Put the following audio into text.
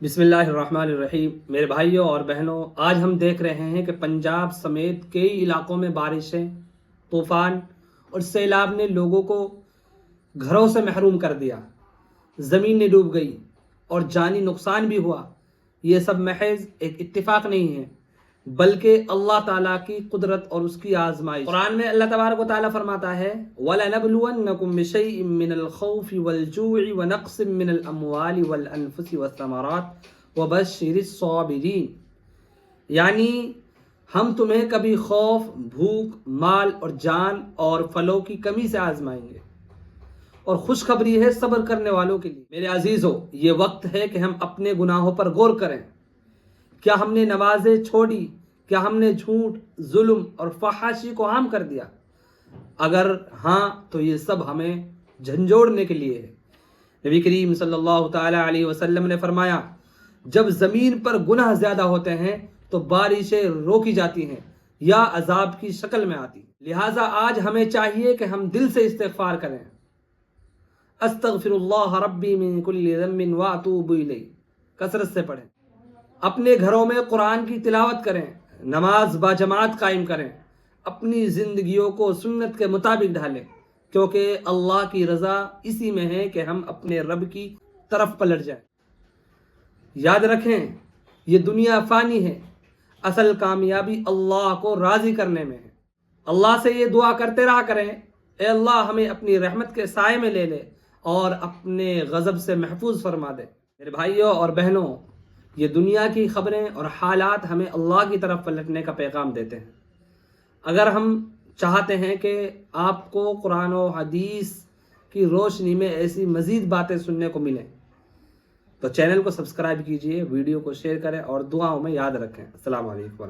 بسم اللہ الرحمن الرحیم۔ میرے بھائیوں اور بہنوں، آج ہم دیکھ رہے ہیں کہ پنجاب سمیت کئی علاقوں میں بارشیں، طوفان اور سیلاب نے لوگوں کو گھروں سے محروم کر دیا، زمینیں ڈوب گئی اور جانی نقصان بھی ہوا۔ یہ سب محض ایک اتفاق نہیں ہے بلکہ اللہ تعالیٰ کی قدرت اور اس کی آزمائش۔ قرآن میں اللہ تبارک و تعالیٰ فرماتا ہے وَلَنَبْلُوَنَّكُمْ بِشَيْءٍ مِّنَ الْخَوْفِ وَالْجُوعِ وَنَقْصٍ مِّنَ الْأَمْوَالِ وَالْأَنفُسِ وَالثَّمَرَاتِ وَبَشِّرِ الصَّابِرِينَ، یعنی ہم تمہیں کبھی خوف، بھوک، مال اور جان اور پھلوں کی کمی سے آزمائیں گے، اور خوشخبری ہے صبر کرنے والوں کے لیے۔ میرے عزیزو، یہ وقت ہے کہ ہم اپنے گناہوں پر غور کریں۔ کیا ہم نے نمازیں چھوڑی؟ کیا ہم نے جھوٹ، ظلم اور فحاشی کو عام کر دیا؟ اگر ہاں تو یہ سب ہمیں جھنجھوڑنے کے لیے ہے۔ نبی کریم صلی اللہ تعالی علیہ وسلم نے فرمایا، جب زمین پر گناہ زیادہ ہوتے ہیں تو بارشیں روکی جاتی ہیں یا عذاب کی شکل میں آتی ہیں۔ لہٰذا آج ہمیں چاہیے کہ ہم دل سے استغفار کریں۔ استغفر اللہ ربی من کل ذنب واتوب الیہ کثرت سے پڑھیں۔ اپنے گھروں میں قرآن کی تلاوت کریں، نماز باجماعت قائم کریں، اپنی زندگیوں کو سنت کے مطابق ڈھالیں، کیونکہ اللہ کی رضا اسی میں ہے کہ ہم اپنے رب کی طرف پلٹ جائیں۔ یاد رکھیں، یہ دنیا فانی ہے، اصل کامیابی اللہ کو راضی کرنے میں ہے۔ اللہ سے یہ دعا کرتے رہا کریں، اے اللہ ہمیں اپنی رحمت کے سائے میں لے لے اور اپنے غضب سے محفوظ فرما دے۔ میرے بھائیوں اور بہنوں، یہ دنیا کی خبریں اور حالات ہمیں اللہ کی طرف پلٹنے کا پیغام دیتے ہیں۔ اگر ہم چاہتے ہیں کہ آپ کو قرآن و حدیث کی روشنی میں ایسی مزید باتیں سننے کو ملیں تو چینل کو سبسکرائب کیجئے، ویڈیو کو شیئر کریں اور دعاؤں میں یاد رکھیں۔ السلام علیکم۔